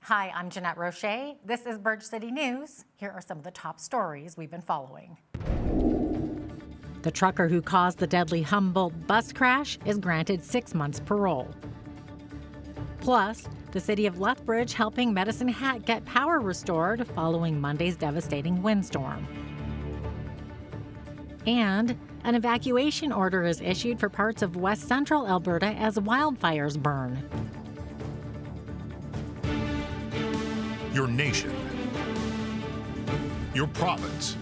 Hi, I'm Jeanette Roche. This is Bridge City News. Here are some of the top stories we've been following. The trucker who caused the deadly Humboldt bus crash is granted 6 months parole. Plus, the city of Lethbridge helping Medicine Hat get power restored following Monday's devastating windstorm. And an evacuation order is issued for parts of west central Alberta as wildfires burn. Your nation, your province,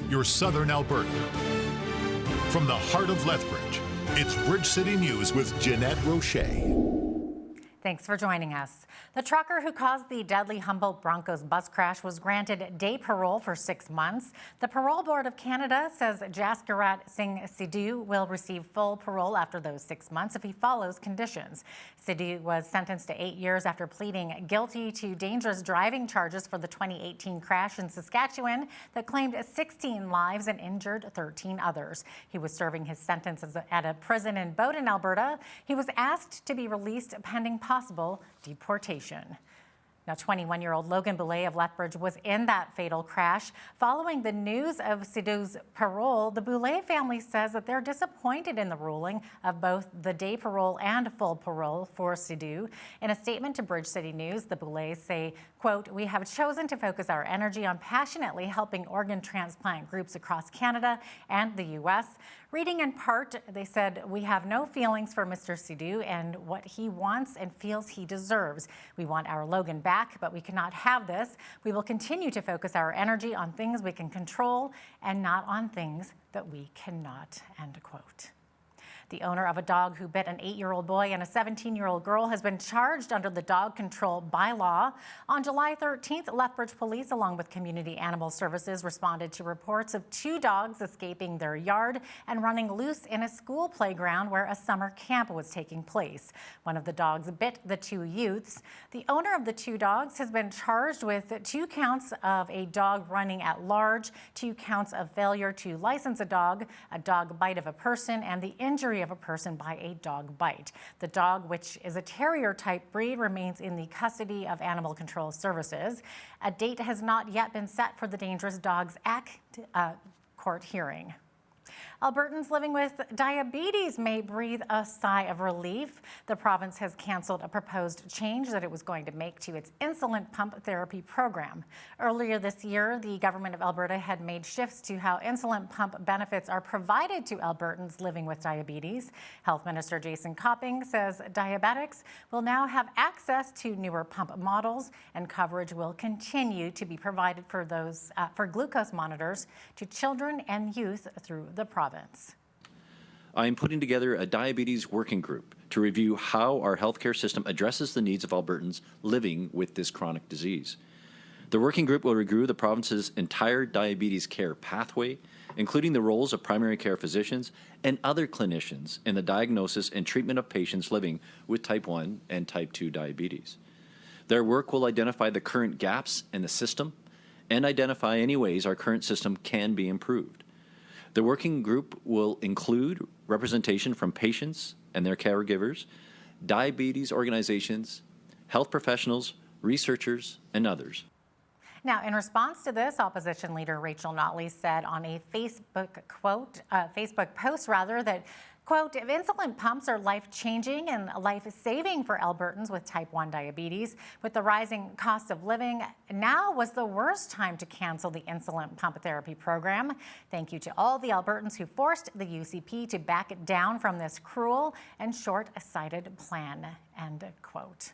your southern Alberta. From the heart of Lethbridge, it's Bridge City News with Jeanette Roche. Thanks for joining us. The trucker who caused the deadly Humboldt Broncos bus crash was granted day parole for 6 months. The Parole Board of Canada says Jaskirat Singh Sidhu will receive full parole after those 6 months if he follows conditions. Sidhu was sentenced to 8 years after pleading guilty to dangerous driving charges for the 2018 crash in Saskatchewan that claimed 16 lives and injured 13 others. He was serving his sentence at a prison in Bowden, Alberta. He was asked to be released pending possible deportation. Now, 21-year-old Logan Boulay of Lethbridge was in that fatal crash. Following the news of Sidhu's parole, the Boulay family says that they're disappointed in the ruling of both the day parole and full parole for Sidhu. In a statement to Bridge City News, the Boulays say, quote, "We have chosen to focus our energy on passionately helping organ transplant groups across Canada and the U.S. Reading in part, they said, "We have no feelings for Mr. Sidhu and what he wants and feels he deserves. We want our Logan back, but we cannot have this. We will continue to focus our energy on things we can control and not on things that we cannot," end quote. The owner of a dog who bit an 8-year-old boy and a 17-year-old girl has been charged under the dog control bylaw. On July 13th, Lethbridge Police, along with Community Animal Services, responded to reports of 2 dogs escaping their yard and running loose in a school playground where a summer camp was taking place. One of the dogs bit the 2 youths. The owner of the 2 dogs has been charged with 2 counts of a dog running at large, 2 counts of failure to license a dog bite of a person, and the injury of a person by a dog bite. The dog, which is a terrier type breed, remains in the custody of Animal Control Services. A date has not yet been set for the Dangerous Dogs Act court hearing. Albertans living with diabetes may breathe a sigh of relief. The province has canceled a proposed change that it was going to make to its insulin pump therapy program. Earlier this year, the government of Alberta had made shifts to how insulin pump benefits are provided to Albertans living with diabetes. Health Minister Jason Copping says diabetics will now have access to newer pump models, and coverage will continue to be provided for those for glucose monitors to children and youth through the province. I am putting together a diabetes working group to review how our healthcare system addresses the needs of Albertans living with this chronic disease. The working group will review the province's entire diabetes care pathway, including the roles of primary care physicians and other clinicians in the diagnosis and treatment of patients living with type 1 and type 2 diabetes. Their work will identify the current gaps in the system and identify any ways our current system can be improved. The working group will include representation from patients and their caregivers, diabetes organizations, health professionals, researchers, and others. Now, in response to this, opposition leader Rachel Notley said on a Facebook post that, quote, "If insulin pumps are life-changing and life-saving for Albertans with type 1 diabetes, with the rising cost of living, now was the worst time to cancel the insulin pump therapy program. Thank you to all the Albertans who forced the UCP to back down from this cruel and short-sighted plan," end quote.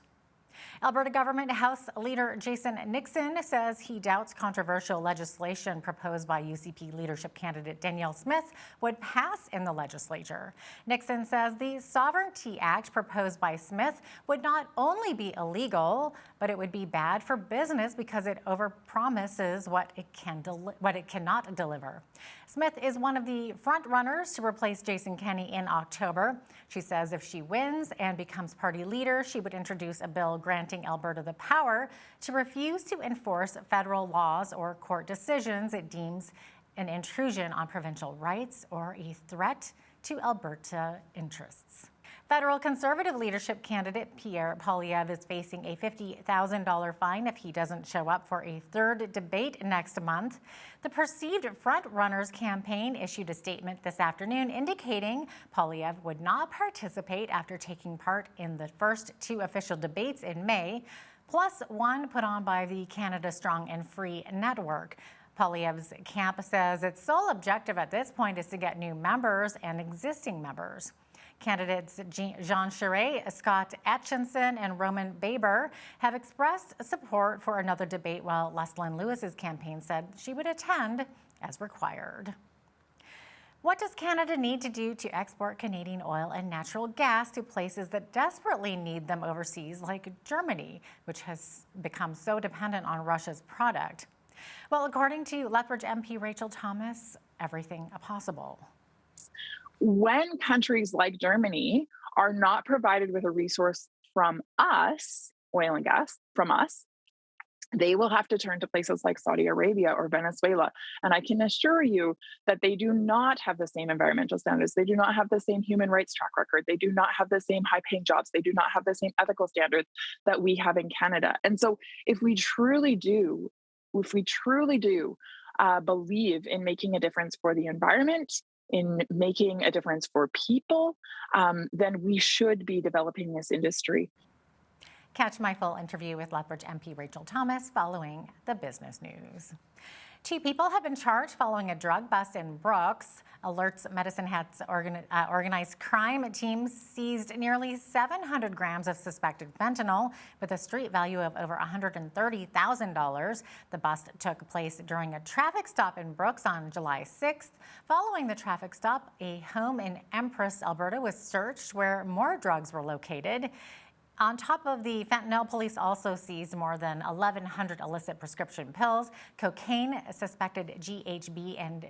Alberta Government House Leader Jason Nixon says he doubts controversial legislation proposed by UCP leadership candidate Danielle Smith would pass in the legislature. Nixon says the Sovereignty Act proposed by Smith would not only be illegal, but it would be bad for business because it overpromises what it cannot deliver. Smith is one of the front runners to replace Jason Kenney in October. She says if she wins and becomes party leader, she would introduce a bill granting Alberta the power to refuse to enforce federal laws or court decisions it deems an intrusion on provincial rights or a threat to Alberta interests. Federal Conservative leadership candidate Pierre Poilievre is facing a $50,000 fine if he doesn't show up for a third debate next month. The perceived front-runners campaign issued a statement this afternoon indicating Poilievre would not participate after taking part in the first two official debates in May, plus one put on by the Canada Strong and Free network. Poilievre's camp says its sole objective at this point is to get new members and existing members. Candidates Jean Charest, Scott Aitchison, and Roman Baber have expressed support for another debate, while Leslyn Lewis's campaign said she would attend as required. What does Canada need to do to export Canadian oil and natural gas to places that desperately need them overseas, like Germany, which has become so dependent on Russia's product? Well, according to Lethbridge MP Rachel Thomas, everything possible. When countries like Germany are not provided with a resource from us, oil and gas from us, they will have to turn to places like Saudi Arabia or Venezuela. And I can assure you that they do not have the same environmental standards. They do not have the same human rights track record. They do not have the same high-paying jobs. They do not have the same ethical standards that we have in Canada. And so if we truly do believe in making a difference for the environment, in making a difference for people, then we should be developing this industry. Catch my full interview with Lethbridge MP Rachel Thomas following the business news. 2 people have been charged following a drug bust in Brooks. Alerts Medicine Hat's organized crime team seized nearly 700 grams of suspected fentanyl with a street value of over $130,000. The bust took place during a traffic stop in Brooks on July 6th. Following the traffic stop, a home in Empress, Alberta was searched where more drugs were located. On top of the fentanyl, police also seized more than 1,100 illicit prescription pills, cocaine, suspected GHB, and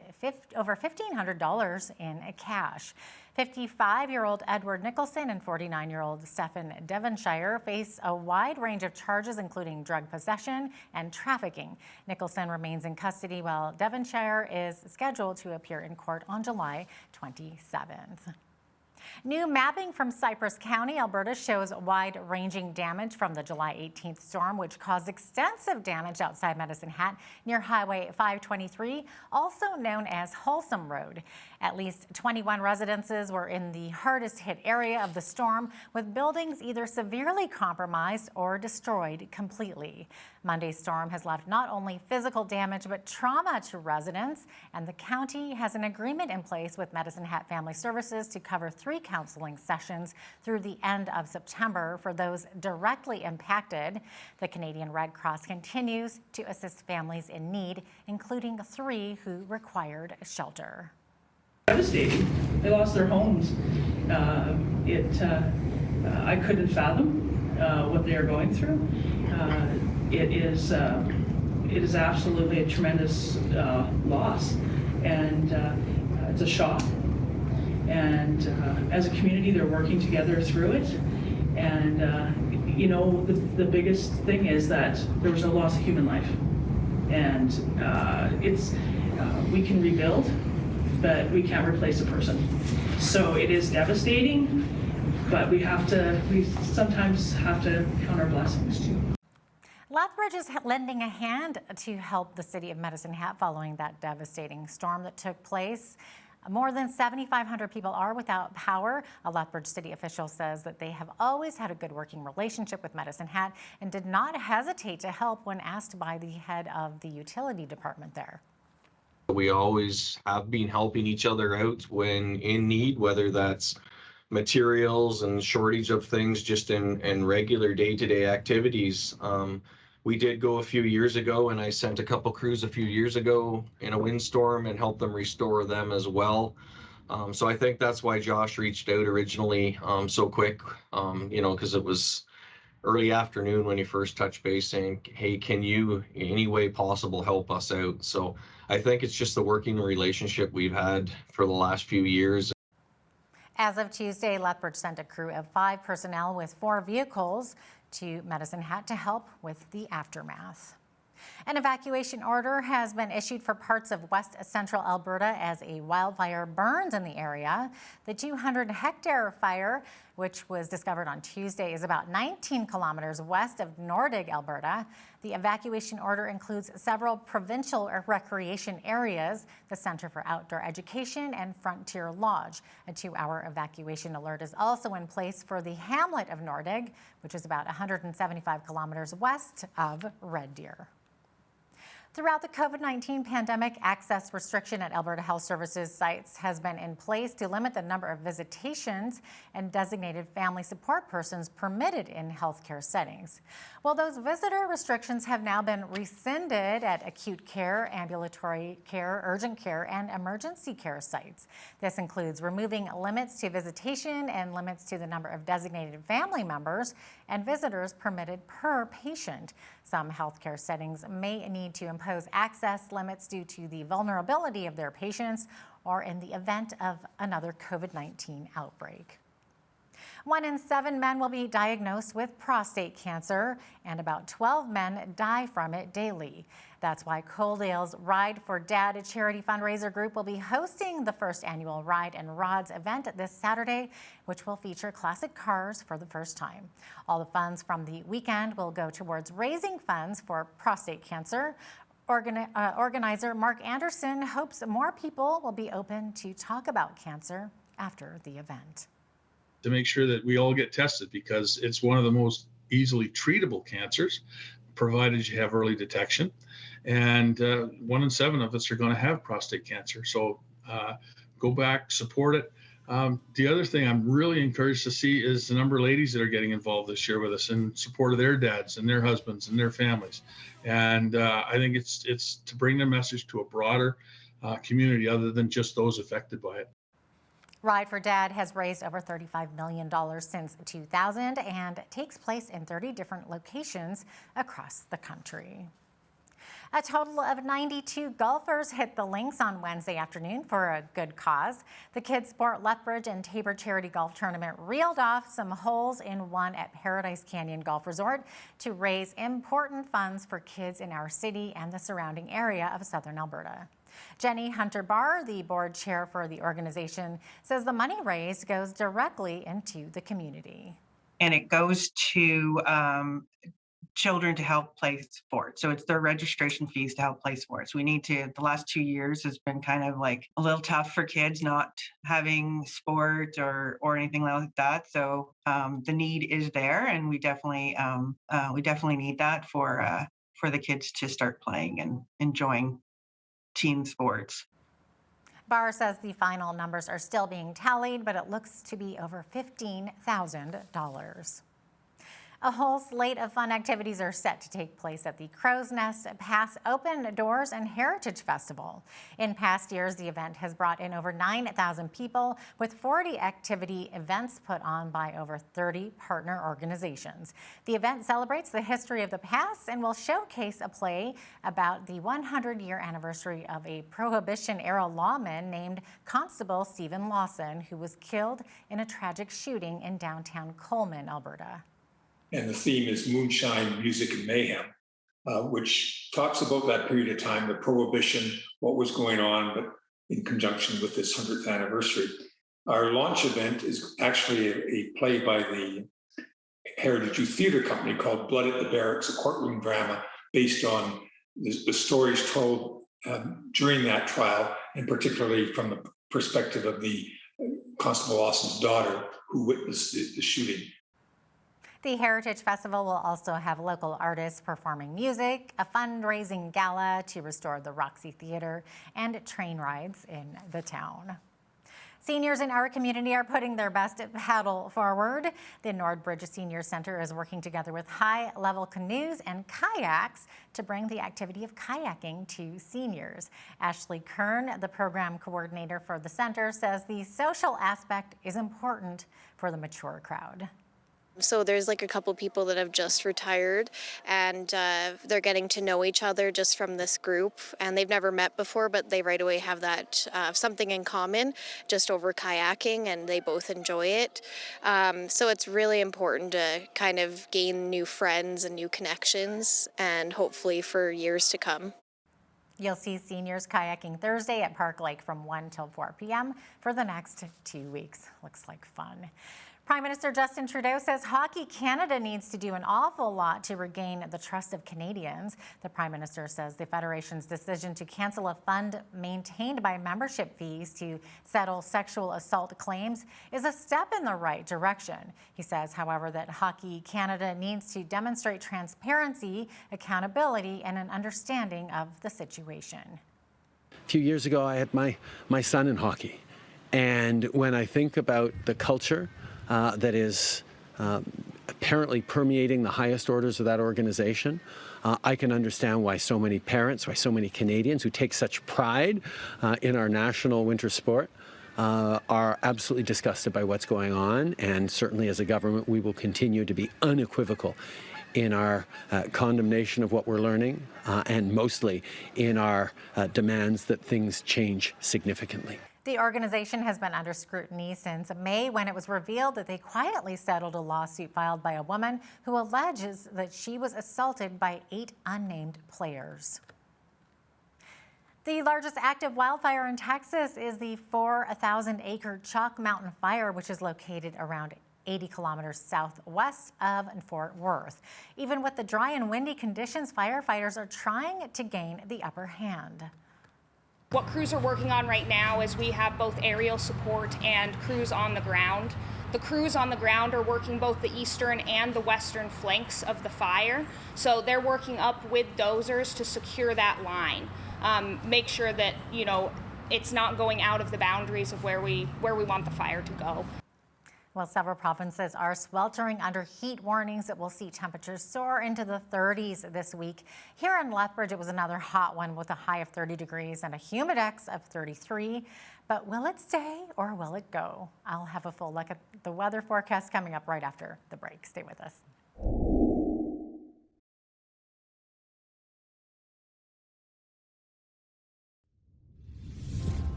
over $1,500 in cash. 55-year-old Edward Nicholson and 49-year-old Stephen Devonshire face a wide range of charges, including drug possession and trafficking. Nicholson remains in custody, while Devonshire is scheduled to appear in court on July 27th. New mapping from Cypress County, Alberta, shows wide-ranging damage from the July 18th storm, which caused extensive damage outside Medicine Hat near Highway 523, also known as Wholesome Road. At least 21 residences were in the hardest hit area of the storm, with buildings either severely compromised or destroyed completely. Monday's storm has left not only physical damage but trauma to residents, and the county has an agreement in place with Medicine Hat Family Services to cover 3 counseling sessions through the end of September for those directly impacted. The Canadian Red Cross continues to assist families in need, including 3 who required shelter. Devastating. They lost their homes. I couldn't fathom what they are going through. It is absolutely a tremendous loss, and it's a shock. And as a community, they're working together through it. And the biggest thing is that there was no loss of human life, and we can rebuild, but we can't replace a person. So it is devastating, but we sometimes have to count our blessings too. Lethbridge is lending a hand to help the city of Medicine Hat following that devastating storm that took place. More than 7,500 people are without power. A Lethbridge city official says that they have always had a good working relationship with Medicine Hat and did not hesitate to help when asked by the head of the utility department there. We always have been helping each other out when in need, whether that's materials and shortage of things just in regular day-to-day activities. We did go a few years ago, and I sent a couple crews a few years ago in a windstorm and helped them restore them as well. So I think that's why Josh reached out originally so quick, because it was early afternoon when he first touched base saying, hey, can you in any way possible help us out? So I think it's just the working relationship we've had for the last few years. As of Tuesday, Lethbridge sent a crew of 5 personnel with 4 vehicles to Medicine Hat to help with the aftermath. An evacuation order has been issued for parts of west central Alberta as a wildfire burns in the area. The 200-hectare fire which was discovered on Tuesday, is about 19 kilometers west of Nordig, Alberta. The evacuation order includes several provincial recreation areas, the Centre for Outdoor Education, and Frontier Lodge. A 2-hour evacuation alert is also in place for the hamlet of Nordig, which is about 175 kilometers west of Red Deer. Throughout the COVID-19 pandemic, access restriction at Alberta Health Services sites has been in place to limit the number of visitations and designated family support persons permitted in healthcare settings. Well, those visitor restrictions have now been rescinded at acute care, ambulatory care, urgent care, and emergency care sites. This includes removing limits to visitation and limits to the number of designated family members and visitors permitted per patient. Some healthcare settings may need to impose access limits due to the vulnerability of their patients or in the event of another COVID-19 outbreak. 1 in 7 men will be diagnosed with prostate cancer, and about 12 men die from it daily. That's why Coaldale's Ride for Dad, a charity fundraiser group, will be hosting the first annual Ride and Rods event this Saturday, which will feature classic cars for the first time. All the funds from the weekend will go towards raising funds for prostate cancer. Organizer Mark Anderson hopes more people will be open to talk about cancer after the event. To make sure that we all get tested, because it's one of the most easily treatable cancers, provided you have early detection. And 1 in 7 of us are going to have prostate cancer. So go back, support it. The other thing I'm really encouraged to see is the number of ladies that are getting involved this year with us in support of their dads and their husbands and their families. And I think it's to bring the message to a broader community other than just those affected by it. Ride for Dad has raised over $35 million since 2000 and takes place in 30 different locations across the country. A total of 92 golfers hit the links on Wednesday afternoon for a good cause. The Kids Sport Lethbridge and Tabor Charity Golf Tournament reeled off some holes in one at Paradise Canyon Golf Resort to raise important funds for kids in our city and the surrounding area of southern Alberta. Jenny Hunter-Barr, the board chair for the organization, says the money raised goes directly into the community. And it goes to children to help play sports. So it's their registration fees to help play sports. The last 2 years has been kind of like a little tough for kids not having sport or anything like that. So the need is there, and we definitely need that for the kids to start playing and enjoying team sports. Barr says the final numbers are still being tallied, but it looks to be over $15,000. A whole slate of fun activities are set to take place at the Crow's Nest Pass Open Doors and Heritage Festival. In past years, the event has brought in over 9,000 people with 40 activity events put on by over 30 partner organizations. The event celebrates the history of the pass and will showcase a play about the 100-year anniversary of a Prohibition-era lawman named Constable Stephen Lawson, who was killed in a tragic shooting in downtown Coleman, Alberta. And the theme is Moonshine, Music, and Mayhem, which talks about that period of time, the Prohibition, what was going on, but in conjunction with this 100th anniversary. Our launch event is actually a play by the Heritage Youth Theatre Company called Blood at the Barracks, a courtroom drama based on the stories told during that trial, and particularly from the perspective of the Constable Lawson's daughter who witnessed the shooting. The Heritage Festival will also have local artists performing music, a fundraising gala to restore the Roxy Theatre, and train rides in the town. Seniors in our community are putting their best paddle forward. The Nordbridge Senior Center is working together with High Level Canoes and Kayaks to bring the activity of kayaking to seniors. Ashley Kern, the program coordinator for the center, says the social aspect is important for the mature crowd. So there's like a couple people that have just retired, and they're getting to know each other just from this group, and they've never met before, but they right away have that something in common just over kayaking, and they both enjoy it. So it's really important to kind of gain new friends and new connections, and hopefully for years to come. You'll see seniors kayaking Thursday at Park Lake from 1 till 4 p.m. for the next 2 weeks. Looks like fun. Prime Minister Justin Trudeau says Hockey Canada needs to do an awful lot to regain the trust of Canadians. The Prime Minister says the Federation's decision to cancel a fund maintained by membership fees to settle sexual assault claims is a step in the right direction. He says, however, that Hockey Canada needs to demonstrate transparency, accountability, and an understanding of the situation. A few years ago, I had my son in hockey. And when I think about the culture that is apparently permeating the highest orders of that organization, I can understand why so many parents, why so many Canadians who take such pride in our national winter sport are absolutely disgusted by what's going on. And certainly as a government, we will continue to be unequivocal in our condemnation of what we're learning and mostly in our demands that things change significantly. The organization has been under scrutiny since May when it was revealed that they quietly settled a lawsuit filed by a woman who alleges that she was assaulted by 8 unnamed players. The largest active wildfire in Texas is the 4,000-acre Chalk Mountain Fire, which is located around 80 kilometers southwest of Fort Worth. Even with the dry and windy conditions, firefighters are trying to gain the upper hand. What crews are working on right now is we have both aerial support and crews on the ground. The crews on the ground are working both the eastern and the western flanks of the fire. So they're working up with dozers to secure that line, make sure that, it's not going out of the boundaries of where we want the fire to go. Well, several provinces are sweltering under heat warnings that will see temperatures soar into the 30s this week. Here in Lethbridge, it was another hot one with a high of 30 degrees and a humidex of 33. But will it stay or will it go? I'll have a full look at the weather forecast coming up right after the break. Stay with us.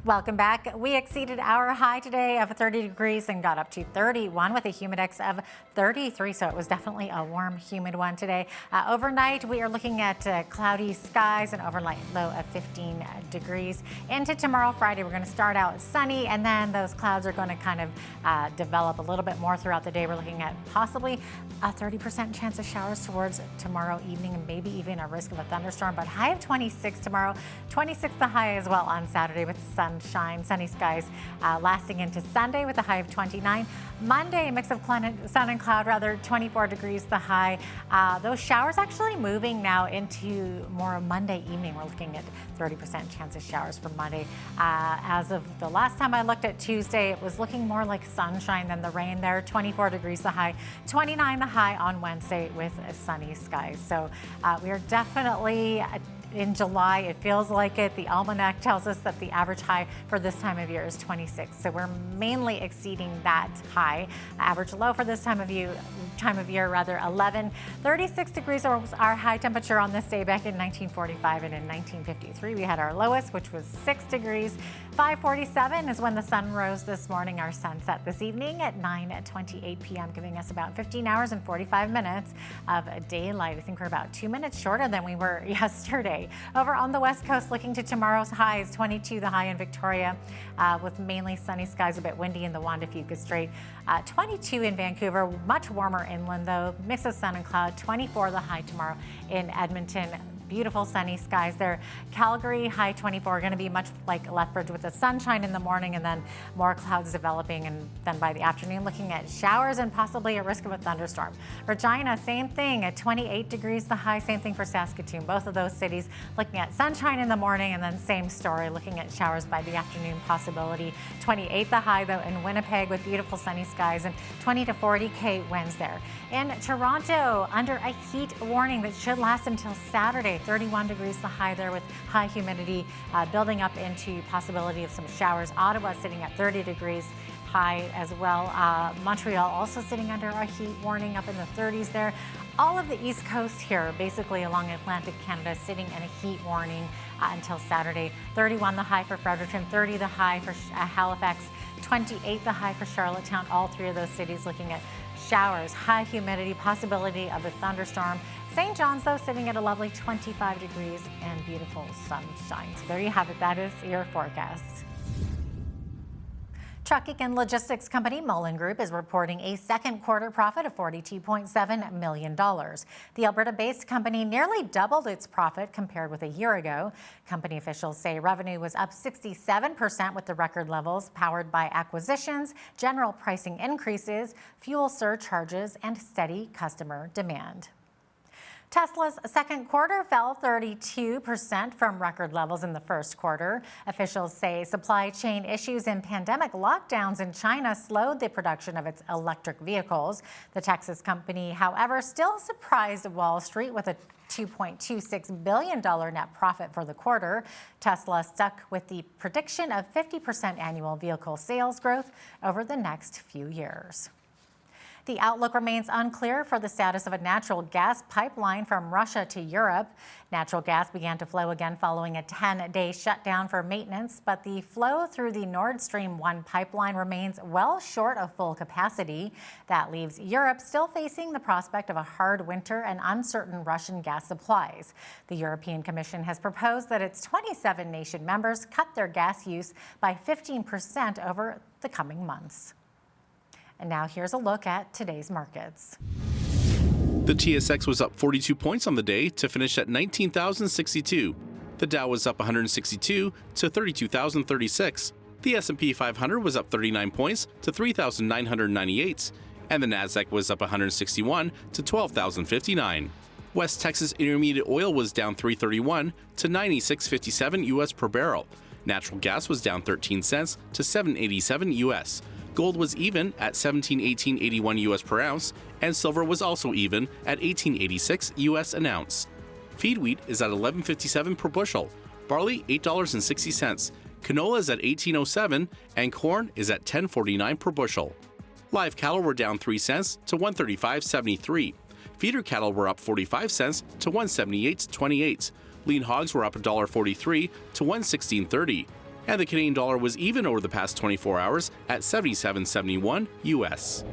Welcome back. We exceeded our high today of 30 degrees and got up to 31 with a humidex of 33, so it was definitely a warm, humid one today. Overnight, we are looking at cloudy skies and overnight low of 15 degrees. Into tomorrow, Friday, we're going to start out sunny, and then those clouds are going to kind of develop a little bit more throughout the day. We're looking at possibly a 30% chance of showers towards tomorrow evening and maybe even a risk of a thunderstorm, but high of 26 tomorrow, 26 the high as well on Saturday with sunshine, sunny skies lasting into Sunday with a high of 29. Monday, a mix of sun and cloud, 24 degrees the high. Those showers actually moving now into more Monday evening. We're looking at 30% chance of showers for Monday. As of the last time I looked at Tuesday, it was looking more like sunshine than the rain there. 24 degrees the high, 29 the high on Wednesday with sunny skies. So we are definitely in July. It feels like it. The almanac tells us that the average high for this time of year is 26. So we're mainly exceeding that high. Average low for this time of year, 11. 36 degrees was our high temperature on this day back in 1945, and in 1953 we had our lowest, which was 6 degrees. 5:47 is when the sun rose this morning. Our sunset this evening at 9:28 p.m., giving us about 15 hours and 45 minutes of daylight. I think we're about 2 minutes shorter than we were yesterday. Over on the west coast, looking to tomorrow's highs, 22 the high in Victoria, with mainly sunny skies, a bit windy in the Juan de Fuca Strait. 22 in Vancouver, much warmer inland though, mix of sun and cloud. 24 the high tomorrow in Edmonton. Beautiful sunny skies there. Calgary, high 24, going to be much like Lethbridge with the sunshine in the morning and then more clouds developing, and then by the afternoon looking at showers and possibly a risk of a thunderstorm. Regina, same thing at 28 degrees the high, same thing for Saskatoon. Both of those cities looking at sunshine in the morning and then same story, looking at showers by the afternoon possibility. 28 the high though in Winnipeg with beautiful sunny skies and 20 to 40K winds there. In Toronto, under a heat warning that should last until Saturday. 31 degrees the high there with high humidity building up into possibility of some showers. Ottawa sitting at 30 degrees high as well. Montreal also sitting under a heat warning up in the 30s there. All of the East Coast here, basically along Atlantic Canada, sitting in a heat warning until Saturday. 31 the high for Fredericton, 30 the high for Halifax, 28 the high for Charlottetown. All three of those cities looking at showers, high humidity, possibility of a thunderstorm. St. John's, though, sitting at a lovely 25 degrees and beautiful sunshine. So there you have it. That is your forecast. Trucking and logistics company Mullen Group is reporting a second quarter profit of $42.7 million. The Alberta-based company nearly doubled its profit compared with a year ago. Company officials say revenue was up 67% with the record levels, powered by acquisitions, general pricing increases, fuel surcharges, and steady customer demand. Tesla's second quarter fell 32% from record levels in the first quarter. Officials say supply chain issues and pandemic lockdowns in China slowed the production of its electric vehicles. The Texas company, however, still surprised Wall Street with a $2.26 billion net profit for the quarter. Tesla stuck with the prediction of 50% annual vehicle sales growth over the next few years. The outlook remains unclear for the status of a natural gas pipeline from Russia to Europe. Natural gas began to flow again following a 10-day shutdown for maintenance, but the flow through the Nord Stream 1 pipeline remains well short of full capacity. That leaves Europe still facing the prospect of a hard winter and uncertain Russian gas supplies. The European Commission has proposed that its 27 nation members cut their gas use by 15% over the coming months. And now here's a look at today's markets. The TSX was up 42 points on the day to finish at 19,062. The Dow was up 162 to 32,036. The S&P 500 was up 39 points to 3,998. And the Nasdaq was up 161 to 12,059. West Texas Intermediate Oil was down 331 to 96.57 US per barrel. Natural gas was down 13 cents to 7.87 US. Gold was even at 17.1881 US per ounce, and silver was also even at 18.86 US an ounce. Feed wheat is at 11.57 per bushel, barley $8.60, canola is at 18.07, and corn is at 10.49 per bushel. Live cattle were down 3 cents to 135.73. Feeder cattle were up 45 cents to 178.28. Lean hogs were up $1.43 to 116.30. And the Canadian dollar was even over the past 24 hours at 77.71 US.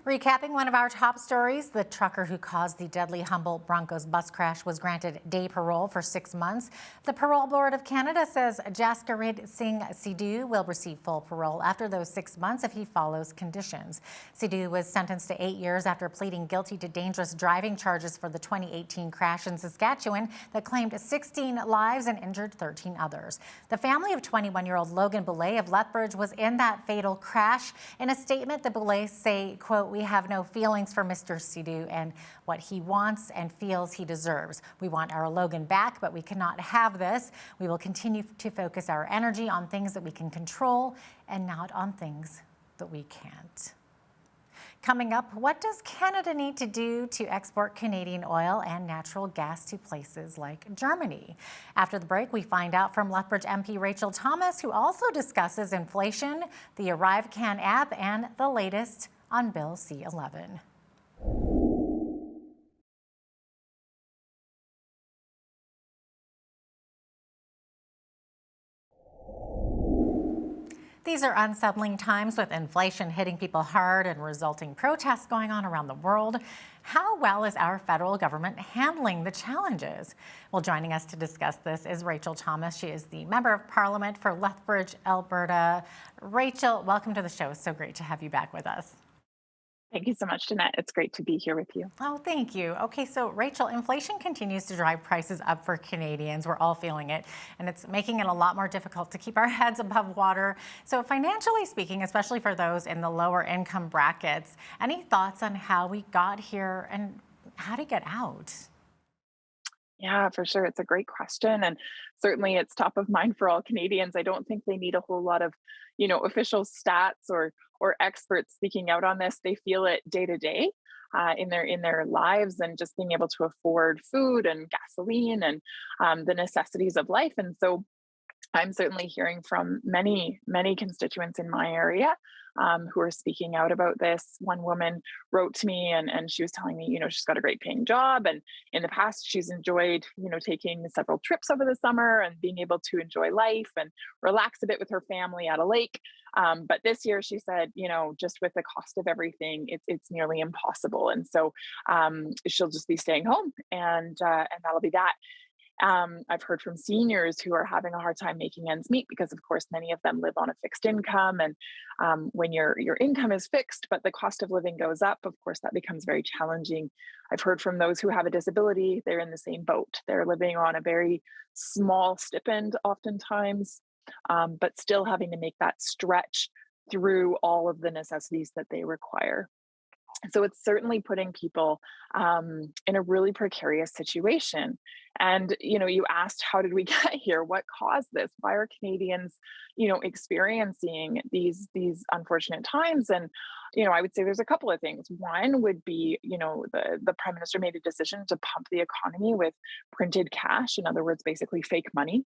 Recapping one of our top stories, the trucker who caused the deadly Humboldt Broncos bus crash was granted day parole for 6 months. The Parole Board of Canada says Jaskirat Singh Sidhu will receive full parole after those 6 months if he follows conditions. Sidhu was sentenced to 8 years after pleading guilty to dangerous driving charges for the 2018 crash in Saskatchewan that claimed 16 lives and injured 13 others. The family of 21-year-old Logan Boulay of Lethbridge was in that fatal crash. In a statement, the Boulays say, quote, "We have no feelings for Mr. Sidhu and what he wants and feels he deserves. We want our Logan back, but we cannot have this. We will continue to focus our energy on things that we can control and not on things that we can't." Coming up, what does Canada need to do to export Canadian oil and natural gas to places like Germany? After the break, we find out from Lethbridge MP Rachel Thomas, who also discusses inflation, the ArriveCan app, and the latest on Bill C-11. These are unsettling times with inflation hitting people hard and resulting protests going on around the world. How well is our federal government handling the challenges? Well, joining us to discuss this is Rachel Thomas. She is the Member of Parliament for Lethbridge, Alberta. Rachel, welcome to the show. It's so great to have you back with us. Thank you so much, Jeanette. It's great to be here with you. Oh, thank you. Okay, so Rachel, inflation continues to drive prices up for Canadians. We're all feeling it, and it's making it a lot more difficult to keep our heads above water. So financially speaking, especially for those in the lower income brackets, any thoughts on how we got here and how to get out? Yeah, for sure. It's a great question. And certainly it's top of mind for all Canadians. I don't think they need a whole lot of, official stats or experts speaking out on this. They feel it day to day in their lives, and just being able to afford food and gasoline and the necessities of life. And so I'm certainly hearing from many constituents in my area who are speaking out about this. One woman wrote to me and she was telling me, she's got a great paying job. And in the past, she's enjoyed, taking several trips over the summer and being able to enjoy life and relax a bit with her family at a lake. But this year, she said, just with the cost of everything, it's nearly impossible. And so she'll just be staying home and that'll be that. I've heard from seniors who are having a hard time making ends meet because, of course, many of them live on a fixed income. And when your income is fixed, but the cost of living goes up, of course, that becomes very challenging. I've heard from those who have a disability, they're in the same boat. They're living on a very small stipend, oftentimes, but still having to make that stretch through all of the necessities that they require. So it's certainly putting people in a really precarious situation. And you asked, how did we get here? What caused this? Why are Canadians, experiencing these unfortunate times? And I would say there's a couple of things. One would be, the Prime Minister made a decision to pump the economy with printed cash. In other words, basically fake money.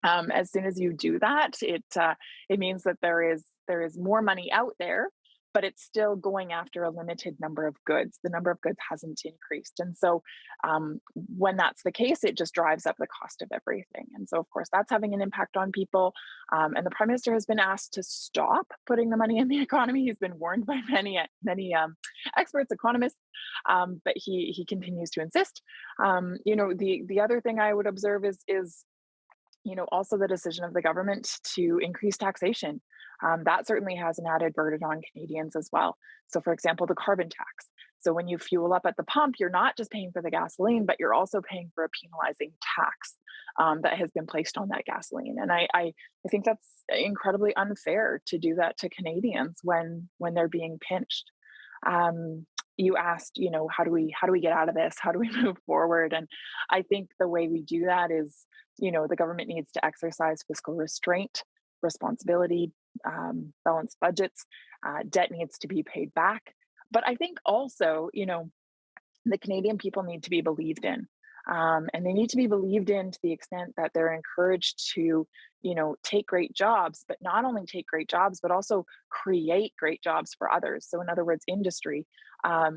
As soon as you do that, it means that there is more money out there, but it's still going after a limited number of goods. The number of goods hasn't increased. And so when that's the case, it just drives up the cost of everything. And so, of course, that's having an impact on people. And the Prime Minister has been asked to stop putting the money in the economy. He's been warned by many experts, economists, but he continues to insist. The other thing I would observe is also the decision of the government to increase taxation. That certainly has an added burden on Canadians as well. So, for example, the carbon tax. So when you fuel up at the pump, you're not just paying for the gasoline, but you're also paying for a penalizing tax that has been placed on that gasoline. And I think that's incredibly unfair to do that to Canadians when they're being pinched. You asked, how do we get out of this? How do we move forward? And I think the way we do that is, the government needs to exercise fiscal restraint, responsibility, balanced budgets, debt needs to be paid back. But I think also, the Canadian people need to be believed in. And they need to be believed in to the extent that they're encouraged to, take great jobs, but not only take great jobs, but also create great jobs for others. So in other words, industry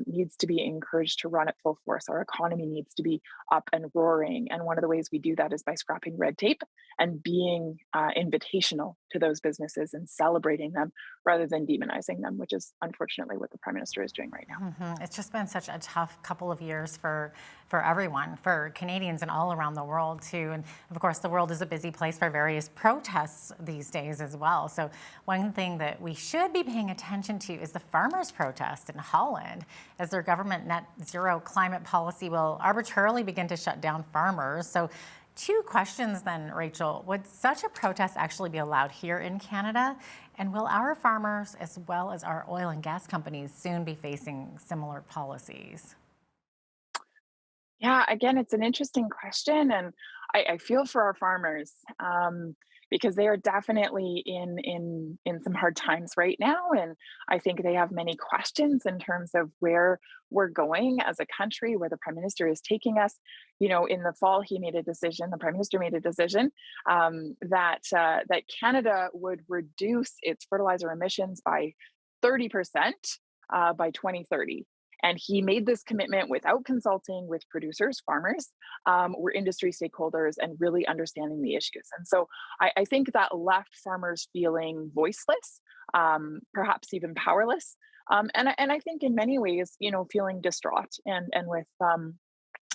needs to be encouraged to run at full force. Our economy needs to be up and roaring. And one of the ways we do that is by scrapping red tape and being invitational to those businesses and celebrating them rather than demonizing them, which is unfortunately what the Prime Minister is doing right now. Mm-hmm. It's just been such a tough couple of years for everyone, for Canadians and all around the world too. And of course, the world is a busy place for various protests these days as well. So one thing that we should be paying attention to is the farmers' protest in Holland, as their government net zero climate policy will arbitrarily begin to shut down farmers. So two questions then, Rachel. Would such a protest actually be allowed here in Canada? And will our farmers, as well as our oil and gas companies, soon be facing similar policies? Yeah, again, it's an interesting question. And I feel for our farmers because they are definitely in some hard times right now. And I think they have many questions in terms of where we're going as a country, where the Prime Minister is taking us. In the fall, the Prime Minister made a decision that Canada would reduce its fertilizer emissions by 30% by 2030. And he made this commitment without consulting with producers, farmers, or industry stakeholders, and really understanding the issues. And so I think that left farmers feeling voiceless, perhaps even powerless. And I think in many ways, feeling distraught and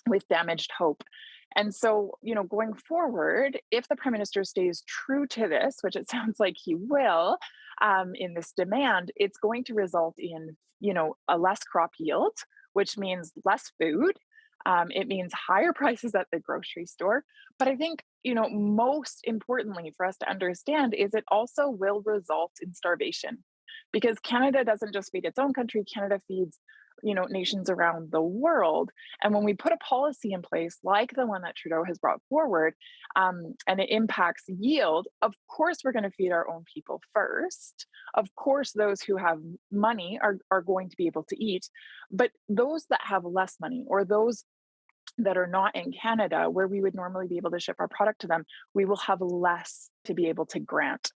with damaged hope. And so, going forward, if the Prime Minister stays true to this, which it sounds like he will, in this demand, it's going to result in, a less crop yield, which means less food. It means higher prices at the grocery store. But I think, most importantly for us to understand is it also will result in starvation, because Canada doesn't just feed its own country. Canada feeds nations around the world. And when we put a policy in place like the one that Trudeau has brought forward, and it impacts yield, of course, we're going to feed our own people first. Of course, those who have money are going to be able to eat. But those that have less money, or those that are not in Canada, where we would normally be able to ship our product to them, we will have less to be able to grant,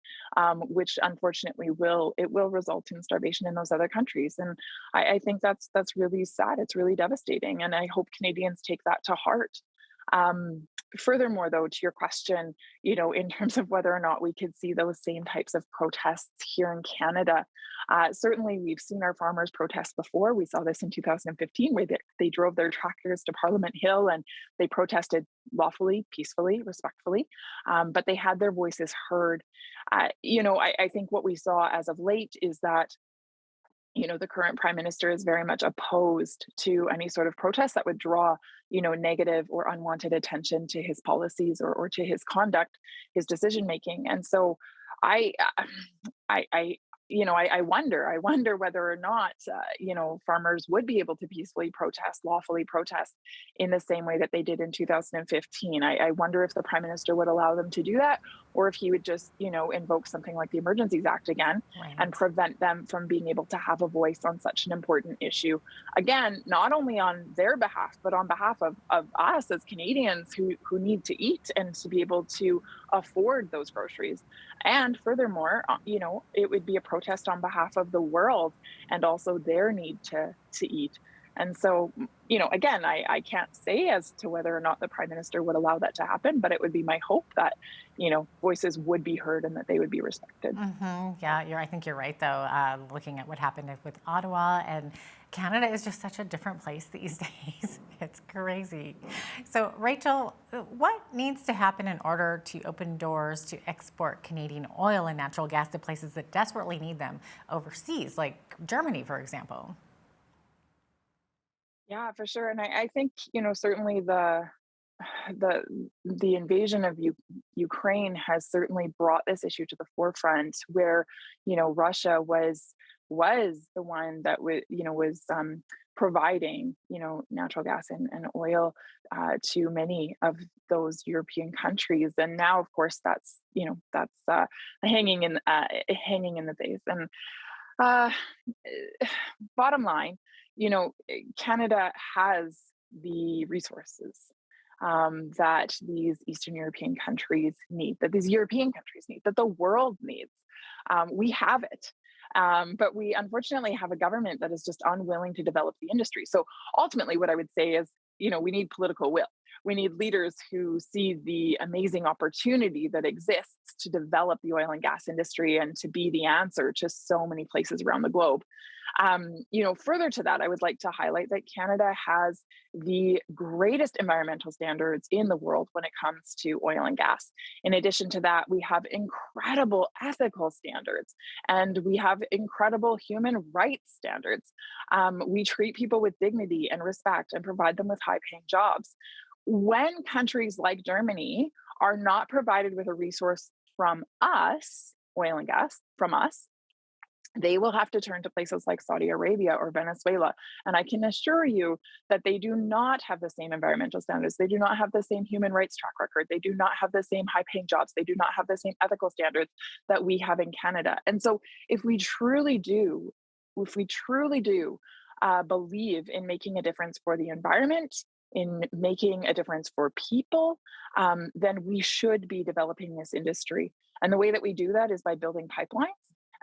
which unfortunately will result in starvation in those other countries. And I think that's really sad. It's really devastating. And I hope Canadians take that to heart. Furthermore, though, to your question, in terms of whether or not we could see those same types of protests here in Canada, certainly we've seen our farmers protest before. We saw this in 2015, where they drove their tractors to Parliament Hill and they protested lawfully, peacefully, respectfully, but they had their voices heard. I think what we saw as of late is that the current prime minister is very much opposed to any sort of protest that would draw, negative or unwanted attention to his policies or to his conduct, his decision making. And so I, I wonder whether or not, farmers would be able to peacefully protest, lawfully protest in the same way that they did in 2015. I wonder if the prime minister would allow them to do that, or if he would just, invoke something like the Emergencies Act again and prevent them from being able to have a voice on such an important issue. Again, not only on their behalf, but on behalf of us as Canadians who need to eat and to be able to afford those groceries. And furthermore, it would be a protest on behalf of the world and also their need to eat. And so, again, I can't say as to whether or not the prime minister would allow that to happen, but it would be my hope that, voices would be heard and that they would be respected. Yeah, I think you're right, though, looking at what happened with Ottawa, and Canada is just such a different place these days. It's crazy. So, Rachel, what needs to happen in order to open doors to export Canadian oil and natural gas to places that desperately need them overseas, like Germany, for example? Yeah, for sure. And I think, certainly the invasion of Ukraine has certainly brought this issue to the forefront, where, Russia was the one that was providing, natural gas and oil to many of those European countries. And now, of course, that's hanging in the face. And bottom line, Canada has the resources that these Eastern European countries need, that these European countries need, that the world needs. We have it. But we unfortunately have a government that is just unwilling to develop the industry. So ultimately, what I would say is, we need political will. We need leaders who see the amazing opportunity that exists to develop the oil and gas industry and to be the answer to so many places around the globe. Further to that, I would like to highlight that Canada has the greatest environmental standards in the world when it comes to oil and gas. In addition to that, we have incredible ethical standards and we have incredible human rights standards. We treat people with dignity and respect and provide them with high-paying jobs. When countries like Germany are not provided with a resource from us, oil and gas from us, they will have to turn to places like Saudi Arabia or Venezuela. And I can assure you that they do not have the same environmental standards. They do not have the same human rights track record. They do not have the same high-paying jobs. They do not have the same ethical standards that we have in Canada. And so if we truly do believe in making a difference for the environment, in making a difference for people, then we should be developing this industry. And the way that we do that is by building pipelines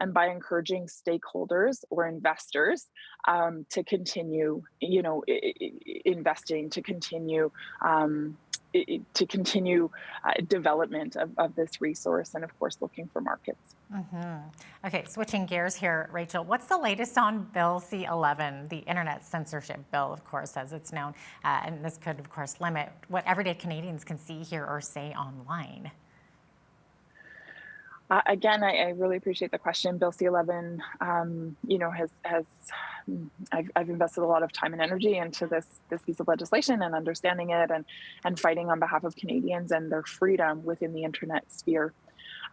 and by encouraging stakeholders or investors to continue, investing, to continue development of this resource, and of course, looking for markets. Okay, switching gears here, Rachel, what's the latest on Bill C-11, the internet censorship bill, of course, as it's known, and this could, of course, limit what everyday Canadians can see, hear, or say online? Again, I really appreciate the question. Bill C-11, I've invested a lot of time and energy into this piece of legislation and understanding it and fighting on behalf of Canadians and their freedom within the internet sphere.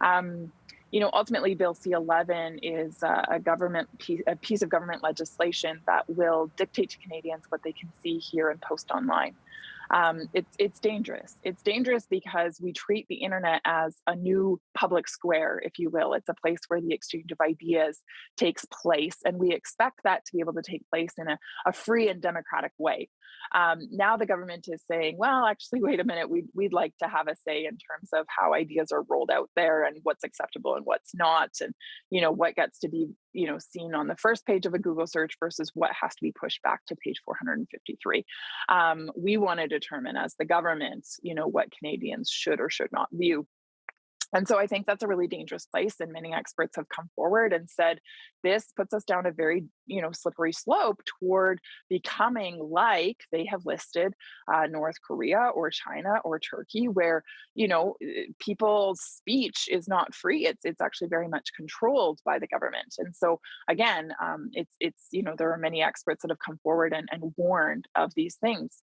Ultimately, Bill C-11 is a piece of government legislation that will dictate to Canadians what they can see, hear, and post online. It's dangerous. It's dangerous because we treat the internet as a new public square, if you will. It's a place where the exchange of ideas takes place, and we expect that to be able to take place in a free and democratic way. Now the government is saying, well, actually, wait a minute, we'd like to have a say in terms of how ideas are rolled out there and what's acceptable and what's not, and what gets to be seen on the first page of a Google search versus what has to be pushed back to page 453. We want to determine as the government, what Canadians should or should not view. And so I think that's a really dangerous place. And many experts have come forward and said this puts us down a very, slippery slope toward becoming like they have listed North Korea or China or Turkey, where, people's speech is not free. It's actually very much controlled by the government. And so again, there are many experts that have come forward and warned of these things.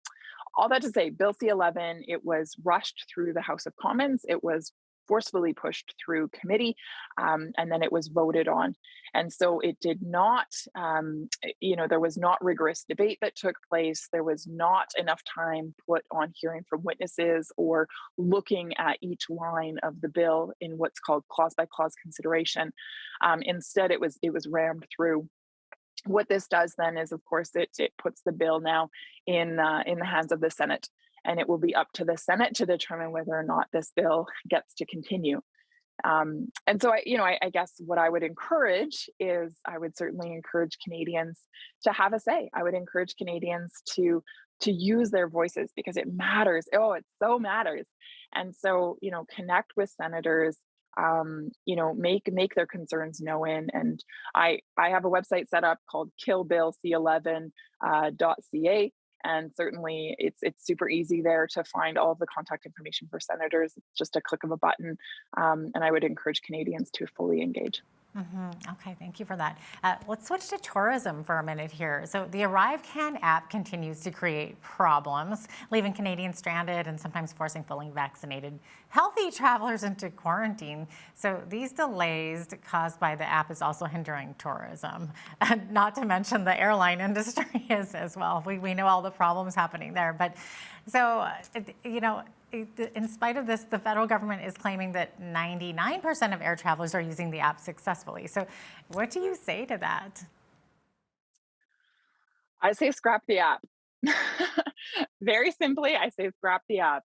All that to say, Bill C-11, it was rushed through the House of Commons. It was forcefully pushed through committee, and then it was voted on. And so it did not, there was not rigorous debate that took place. There was not enough time put on hearing from witnesses or looking at each line of the bill in what's called clause by clause consideration. Instead, it was rammed through. What this does then is, of course, it puts the bill now in the hands of the Senate. And it will be up to the Senate to determine whether or not this bill gets to continue. And so, I guess what I would encourage is I would certainly encourage Canadians to have a say. I would encourage Canadians to use their voices because it matters. Oh, it so matters. And so, connect with senators, make their concerns known. And I have a website set up called killbillc11.ca. And certainly it's super easy there to find all of the contact information for senators. It's just a click of a button. And I would encourage Canadians to fully engage. Okay, thank you for that. Let's switch to tourism for a minute here. So the ArriveCAN app continues to create problems, leaving Canadians stranded and sometimes forcing fully vaccinated, healthy travelers into quarantine. So these delays caused by the app is also hindering tourism, not to mention the airline industry as well. We know all the problems happening there. But so, in spite of this, the federal government is claiming that 99% of air travelers are using the app successfully. So what do you say to that? I say scrap the app. Very simply, I say scrap the app.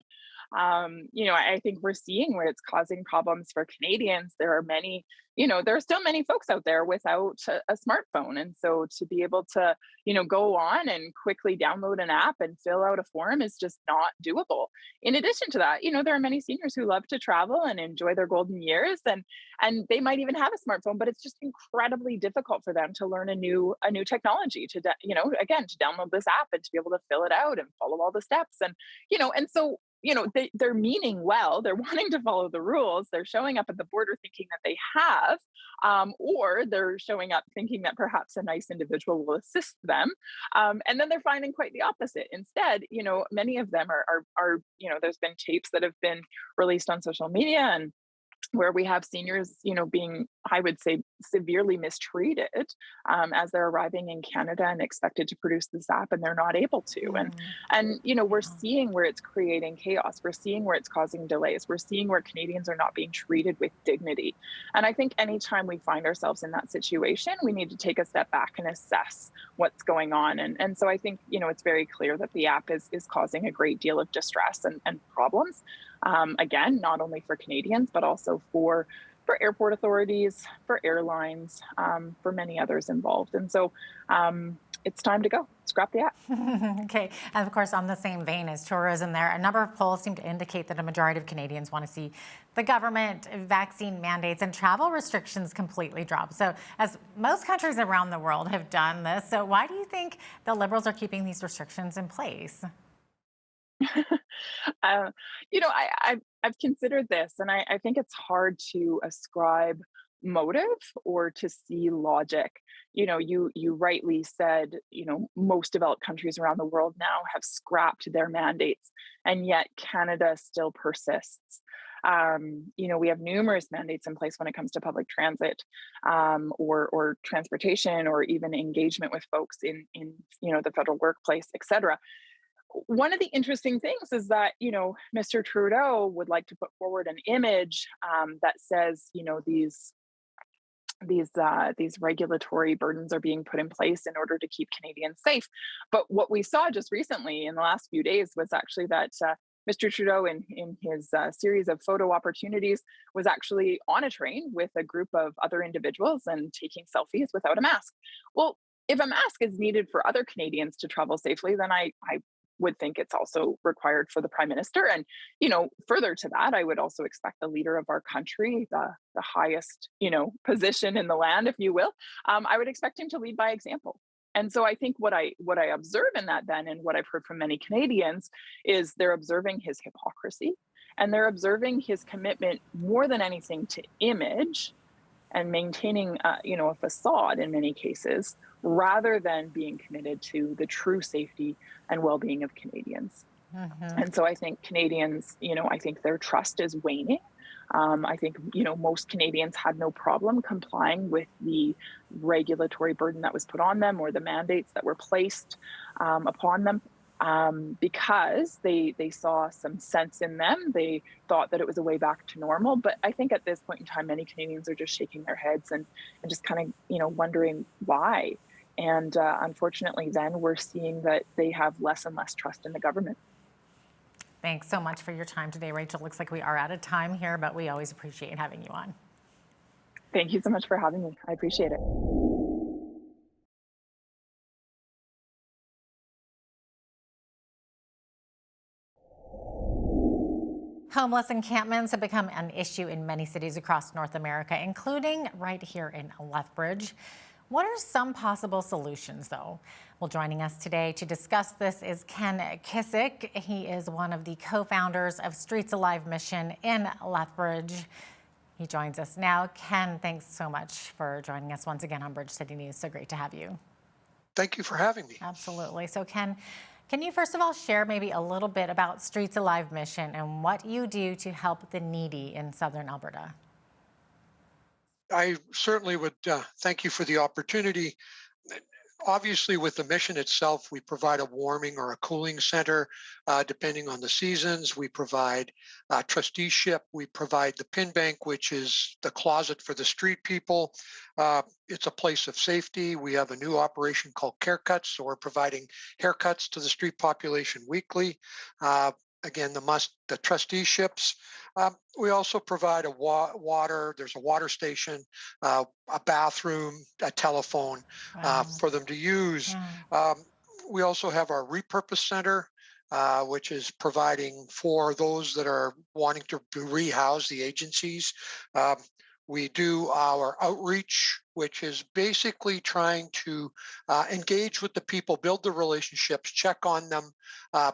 I think we're seeing where it's causing problems for Canadians. There are many, there are still many folks out there without a smartphone. And so to be able to, go on and quickly download an app and fill out a form is just not doable. In addition to that, there are many seniors who love to travel and enjoy their golden years, and they might even have a smartphone, but it's just incredibly difficult for them to learn a new technology to download this app and to be able to fill it out and follow all the steps. And so they're meaning well, they're wanting to follow the rules, they're showing up at the border thinking that they have, or they're showing up thinking that perhaps a nice individual will assist them. And then they're finding quite the opposite. Instead, many of them are there's been tapes that have been released on social media and where we have seniors, being, I would say, severely mistreated as they're arriving in Canada and expected to produce this app, and they're not able to. And we're seeing where it's creating chaos. We're seeing where it's causing delays. We're seeing where Canadians are not being treated with dignity. And I think anytime we find ourselves in that situation, we need to take a step back and assess what's going on. And so I think, it's very clear that the app is causing a great deal of distress and problems. Again, not only for Canadians, but also for airport authorities, for airlines, for many others involved. And so it's time to go. Scrap the app. Okay. And of course, on the same vein as tourism there, a number of polls seem to indicate that a majority of Canadians want to see the government vaccine mandates and travel restrictions completely drop. So as most countries around the world have done this, so why do you think the Liberals are keeping these restrictions in place? I've considered this, and I think it's hard to ascribe motive or to see logic. You rightly said, most developed countries around the world now have scrapped their mandates, and yet Canada still persists. We have numerous mandates in place when it comes to public transit, or transportation, or even engagement with folks in the federal workplace, et cetera. One of the interesting things is that, Mr. Trudeau would like to put forward an image that says, these regulatory burdens are being put in place in order to keep Canadians safe. But what we saw just recently in the last few days was actually that Mr. Trudeau, in his series of photo opportunities, was actually on a train with a group of other individuals and taking selfies without a mask. Well, if a mask is needed for other Canadians to travel safely, then I would think it's also required for the Prime Minister. And, further to that, I would also expect the leader of our country, the highest, position in the land, if you will, I would expect him to lead by example. And so I think what I observe in that then, and what I've heard from many Canadians, is they're observing his hypocrisy, and they're observing his commitment more than anything to image and maintaining, a facade in many cases, rather than being committed to the true safety and well-being of Canadians. And so I think Canadians, I think their trust is waning. I think, most Canadians had no problem complying with the regulatory burden that was put on them, or the mandates that were placed upon them, because they saw some sense in them. They thought that it was a way back to normal. But I think at this point in time, many Canadians are just shaking their heads and just kind of, wondering why. And unfortunately, then we're seeing that they have less and less trust in the government. Thanks so much for your time today, Rachel. Looks like we are out of time here, but we always appreciate having you on. Thank you so much for having me. I appreciate it. Homeless encampments have become an issue in many cities across North America, including right here in Lethbridge. What are some possible solutions, though? Well, joining us today to discuss this is Ken Kissick. He is one of the co-founders of Streets Alive Mission in Lethbridge. He joins us now. Ken, thanks so much for joining us once again on Bridge City News. So great to have you. Thank you for having me. Absolutely. So Ken, can you first of all share maybe a little bit about Streets Alive Mission and what you do to help the needy in Southern Alberta? I certainly would thank you for the opportunity. Obviously, with the mission itself, we provide a warming or a cooling center, depending on the seasons. We provide trusteeship. We provide the pin bank, which is the closet for the street people. It's a place of safety. We have a new operation called Care Cuts, so we're providing haircuts to the street population weekly. Again, the trusteeships. We also provide a water. There's a water station, a bathroom, a telephone for them to use. We also have our repurpose center, which is providing for those that are wanting to rehouse the agencies. We do our outreach, which is basically trying to engage with the people, build the relationships, check on them,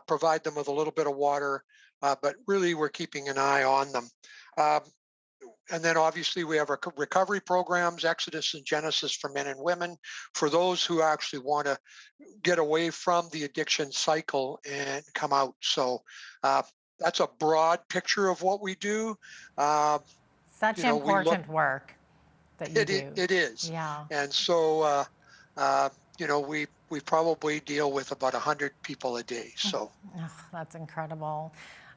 provide them with a little bit of water, but really we're keeping an eye on them. And then obviously we have our recovery programs, Exodus and Genesis for men and women, for those who actually want to get away from the addiction cycle and come out. So that's a broad picture of what we do. Such important work that you do. It is. Yeah. And so, we probably deal with about 100 people a day. So That's incredible.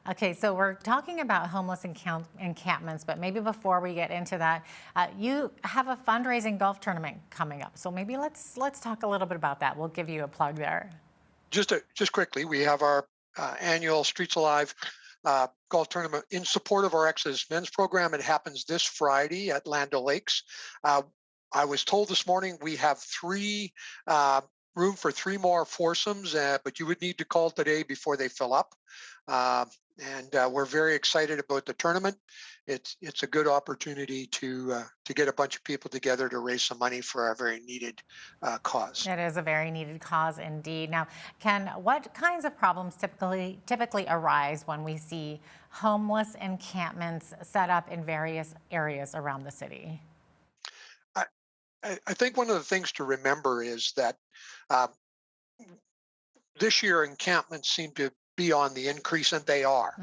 Okay, so we're talking about homeless encampments, but maybe before we get into that, you have a fundraising golf tournament coming up. So maybe let's talk a little bit about that. We'll give you a plug there. Just quickly, we have our annual Streets Alive golf tournament in support of our Exodus Men's program. It happens this Friday at Land O'Lakes. I was told this morning we have room for 3 more foursomes, but you would need to call today before they fill up. And we're very excited about the tournament. It's a good opportunity to get a bunch of people together to raise some money for a very needed cause. It is a very needed cause indeed. Now, Ken, what kinds of problems typically arise when we see homeless encampments set up in various areas around the city? I think one of the things to remember is that this year encampments seem to be on the increase, and they are.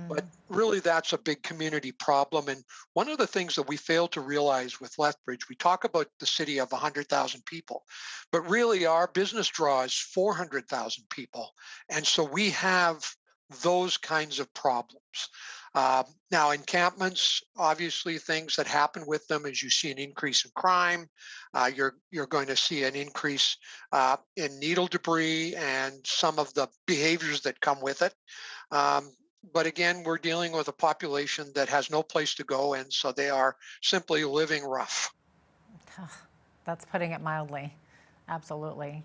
But really, that's a big community problem. And one of the things that we fail to realize with Lethbridge, we talk about the city of 100,000 people, but really our business draws 400,000 people. And so we have those kinds of problems. Now, encampments, obviously things that happen with them is you see an increase in crime. You're going to see an increase in needle debris and some of the behaviors that come with it. But again, we're dealing with a population that has no place to go, and so they are simply living rough. That's putting it mildly. Absolutely.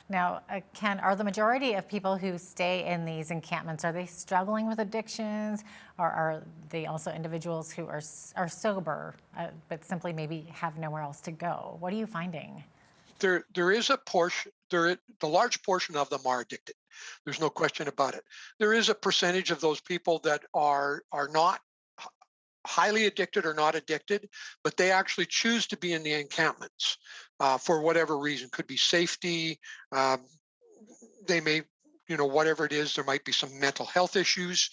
Now, Ken, are the majority of people who stay in these encampments, are they struggling with addictions, or are they also individuals who are sober, but simply maybe have nowhere else to go? What are you finding? There is a portion, the large portion of them are addicted. There's no question about it. There is a percentage of those people that are not highly addicted or not addicted, but they actually choose to be in the encampments for whatever reason. Could be safety. They may, whatever it is, there might be some mental health issues,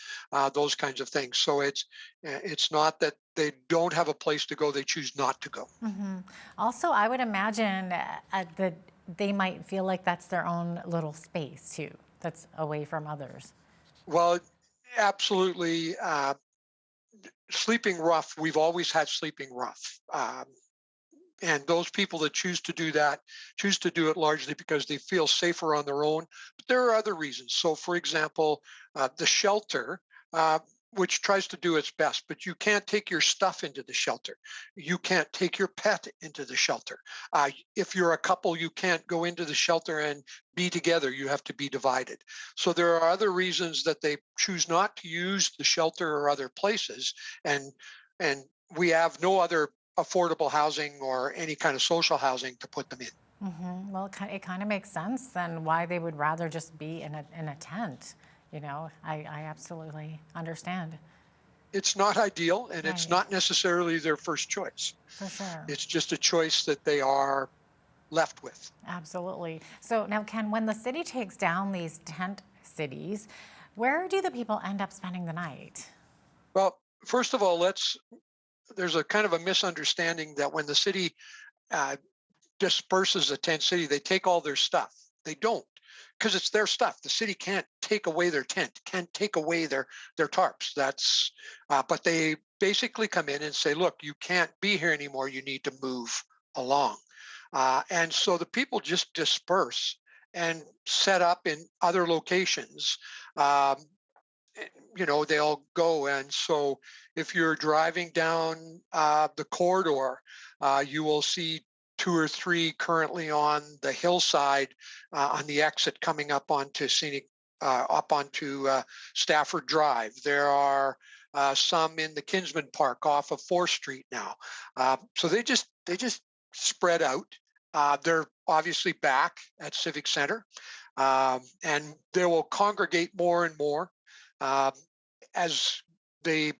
those kinds of things. So it's not that they don't have a place to go, they choose not to go. Mm-hmm. Also, I would imagine that they might feel like that's their own little space too, that's away from others. Well, absolutely. Sleeping rough, we've always had sleeping rough. And those people that choose to do that, choose to do it largely because they feel safer on their own. But there are other reasons. So, for example, the shelter, which tries to do its best, but you can't take your stuff into the shelter. You can't take your pet into the shelter. If you're a couple, you can't go into the shelter and be together. You have to be divided. So there are other reasons that they choose not to use the shelter or other places. And we have no other affordable housing or any kind of social housing to put them in. Mm-hmm. Well, it kind of makes sense then why they would rather just be in a tent. I absolutely understand. It's not ideal, and Right. it's not necessarily their first choice. For sure. It's just a choice that they are left with. Absolutely. So now, Ken, when the city takes down these tent cities, where do the people end up spending the night? Well, first of all, there's a kind of a misunderstanding that when the city disperses a tent city, they take all their stuff. They don't, because it's their stuff. The city can't take away their tent, can't take away their tarps. But they basically come in and say, look, you can't be here anymore. You need to move along. And so the people just disperse and set up in other locations. They'll go. And so if you're driving down the corridor, you will see 2 or 3 currently on the hillside on the exit coming up onto Stafford Drive. There are some in the Kinsman Park off of 4th Street now. So they just spread out. They're obviously back at Civic Center, and they will congregate more and more as they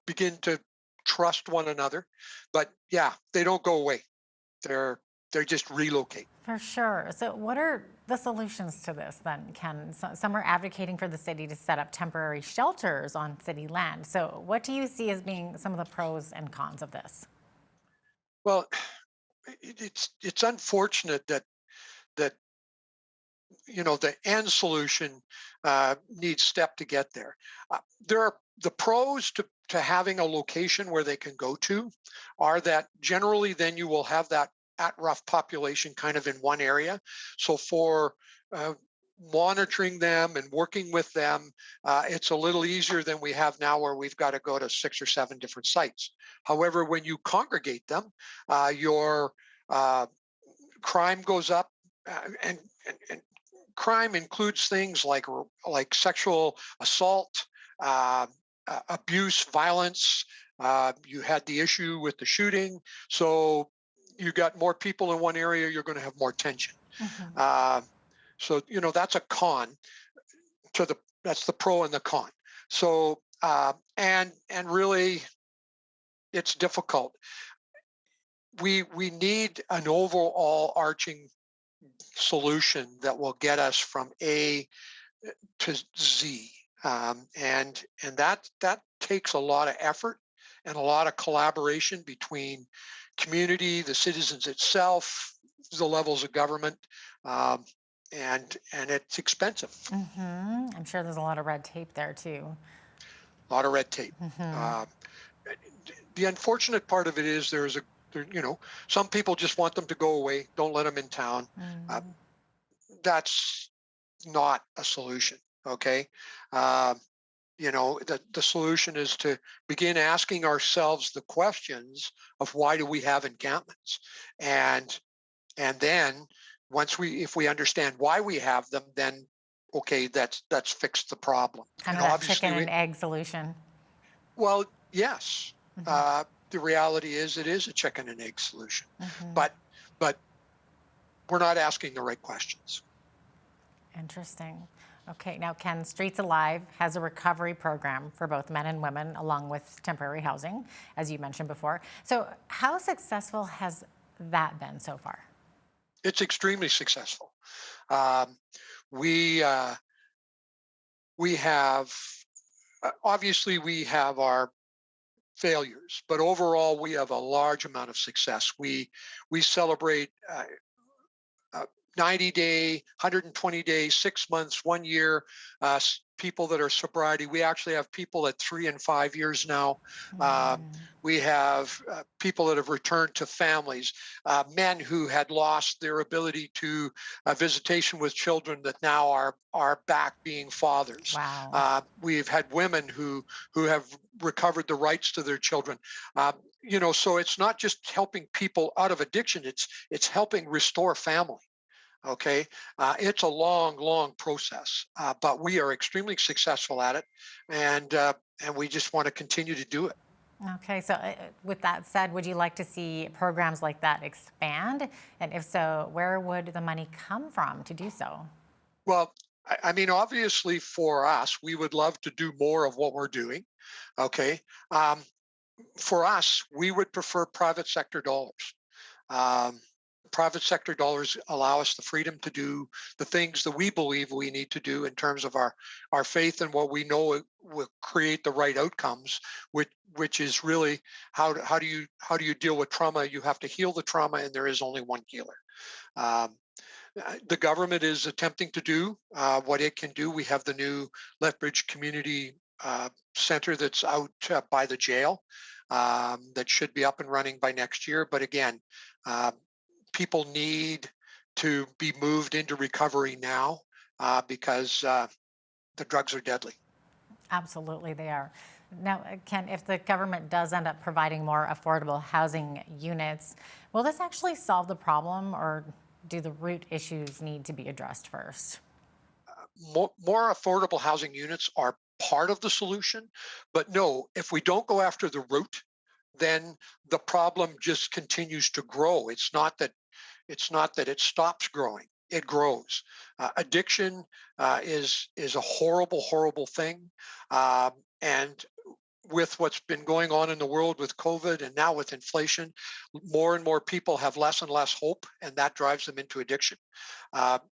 begin to trust one another. But yeah, they don't go away. They just relocate. For sure. So what are the solutions to this then, Ken? Some are advocating for the city to set up temporary shelters on city land. So what do you see as being some of the pros and cons of this? Well, it's unfortunate that the end solution needs step to get there. There are the pros to having a location where they can go to are that generally then you will have that at-rough population kind of in one area. So for monitoring them and working with them, it's a little easier than we have now where we've got to go to 6 or 7 different sites. However, when you congregate them, your crime goes up, and crime includes things like sexual assault, abuse, violence. You had the issue with the shooting. So you got more people in one area, you're going to have more tension. Mm-hmm. So, that's a con that's the pro and the con. So, and really it's difficult. We need an overall arching solution that will get us from A to Z. And that takes a lot of effort and a lot of collaboration between community, the citizens itself, the levels of government, and it's expensive. Mm-hmm. I'm sure there's a lot of red tape there too. A lot of red tape. Mm-hmm. The unfortunate part of it is some people just want them to go away. Don't let them in town. Mm-hmm. That's not a solution. Okay. the solution is to begin asking ourselves the questions of why do we have encampments, and then if we understand why we have them, then okay, that's fixed the problem. Kind And of that obviously chicken and egg solution. well, yes. The reality is it is a chicken and egg solution, but we're not asking the right questions. Interesting. Okay, now Ken, Streets Alive has a recovery program for both men and women, along with temporary housing, as you mentioned before. So how successful has that been so far? It's extremely successful. We have obviously we have our failures, but overall we have a large amount of success. We celebrate 90-day, 120-day, 6 months, 1 year people that are sobriety. We actually have people at 3 and 5 years now. We have people that have returned to families, men who had lost their ability to visitation with children that now are back being fathers. Wow. We've had women who have recovered the rights to their children. So it's not just helping people out of addiction; it's helping restore family. Okay, it's a long process, but we are extremely successful at it, and we just want to continue to do it. Okay, so with that said, would you like to see programs like that expand? And if so, where would the money come from to do so? Well, I mean, obviously for us, we would love to do more of what we're doing. Okay, for us, we would prefer private sector dollars. Private sector dollars allow us the freedom to do the things that we believe we need to do in terms of our faith and what we know will create the right outcomes, which is really how do you deal with trauma? You have to heal the trauma, and there is only one healer. The government is attempting to do what it can do. We have the new Lethbridge Community Center that's out by the jail that should be up and running by next year. But again, people need to be moved into recovery now because the drugs are deadly. Absolutely, they are. Now, Ken, if the government does end up providing more affordable housing units, will this actually solve the problem, or do the root issues need to be addressed first? More affordable housing units are part of the solution, but no, if we don't go after the root, then the problem just continues to grow. It's not that it stops growing; it grows. Addiction is a horrible thing, and with what's been going on in the world with COVID and now with inflation, more and more people have less and less hope, and that drives them into addiction.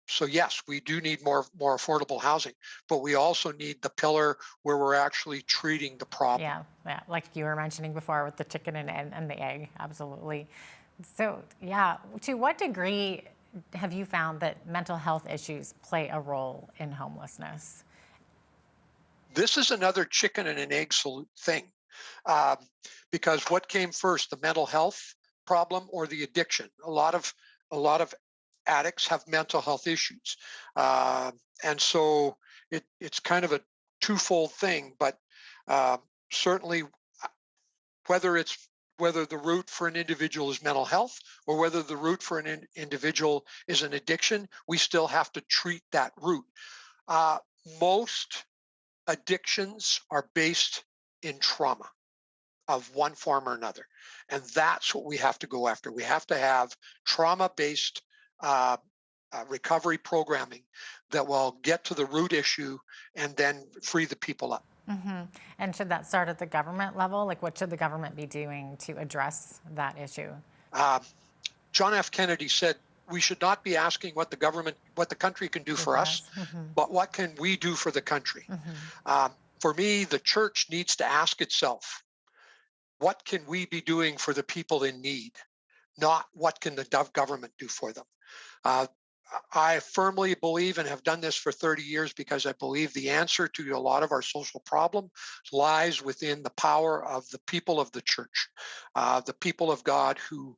So yes, we do need more affordable housing, but we also need the pillar where we're actually treating the problem. Yeah, like you were mentioning before with the chicken and the egg, absolutely. So yeah, to what degree have you found that mental health issues play a role in homelessness? This is another chicken and an egg thing, because what came first, the mental health problem or the addiction? A lot of addicts have mental health issues, and so it's kind of a twofold thing. But certainly, whether the root for an individual is mental health or whether the root for an individual is an addiction, we still have to treat that root. Most addictions are based in trauma of one form or another. And that's what we have to go after. We have to have trauma-based recovery programming that will get to the root issue and then free the people up. Mm-hmm. And should that start at the government level? Like, what should the government be doing to address that issue? John F. Kennedy said, we should not be asking what the country can do for us, but what can we do for the country? For me, the church needs to ask itself, what can we be doing for the people in need? Not what can the government do for them? I firmly believe, and have done this for 30 years, because I believe the answer to a lot of our social problem lies within the power of the people of the church, the people of God who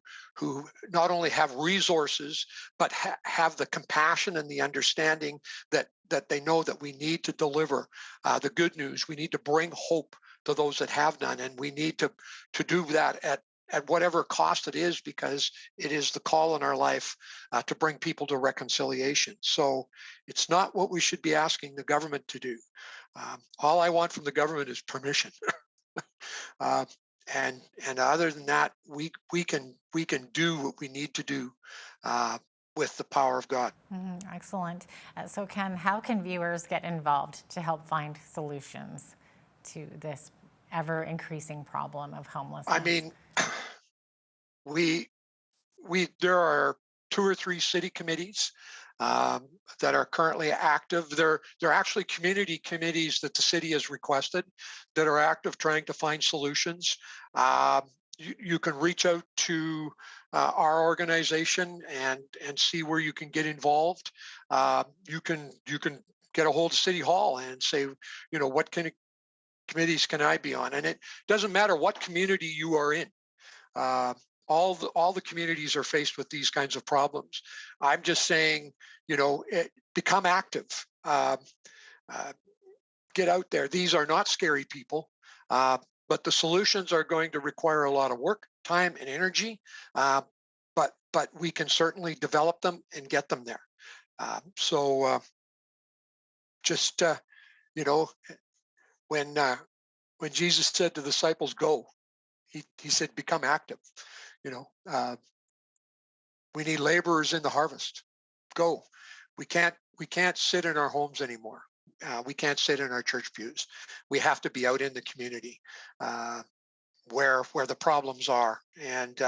not only have resources, but have the compassion and the understanding that they know that we need to deliver the good news. We need to bring hope to those that have none, and we need to do that at whatever cost it is, because it is the call in our life to bring people to reconciliation. So it's not what we should be asking the government to do. All I want from the government is permission. And other than that, we can do what we need to do with the power of God. Excellent. So Ken, how can viewers get involved to help find solutions to this ever increasing problem of homelessness? I mean, there are 2 or 3 city committees that are currently active. They're actually community committees that the city has requested that are active trying to find solutions. You can reach out to our organization and see where you can get involved. You can get a hold of City Hall and say, what kind of committees can I be on? And it doesn't matter what community you are in. All the communities are faced with these kinds of problems. I'm just saying, become active. Get out there. These are not scary people, but the solutions are going to require a lot of work, time, and energy. But we can certainly develop them and get them there. When Jesus said to the disciples, "Go," he said, "Become active." We need laborers in the harvest. Go. We can't sit in our homes anymore. We can't sit in our church pews. We have to be out in the community where the problems are. And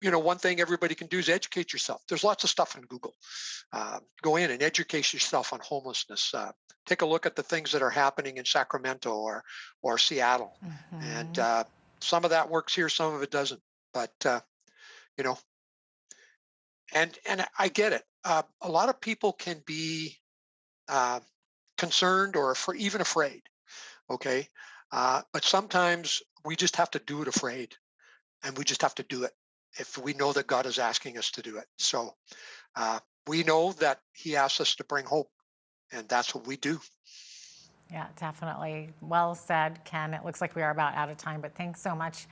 one thing everybody can do is educate yourself. There's lots of stuff on Google. Go in and educate yourself on homelessness. Take a look at the things that are happening in Sacramento or Seattle. And some of that works here, some of it doesn't. But and I get it. A lot of people can be concerned or even afraid. Okay, but sometimes we just have to do it afraid, and we just have to do it if we know that God is asking us to do it. So we know that He asks us to bring hope, and that's what we do. Yeah, definitely. Well said, Ken. It looks like we are about out of time, but thanks so much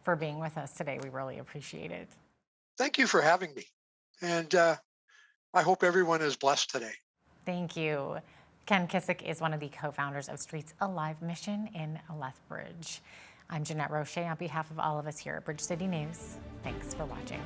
for being with us today. We really appreciate it. Thank you for having me. And I hope everyone is blessed today. Thank you. Ken Kissick is one of the co-founders of Streets Alive Mission in Lethbridge. I'm Jeanette Roche on behalf of all of us here at Bridge City News. Thanks for watching.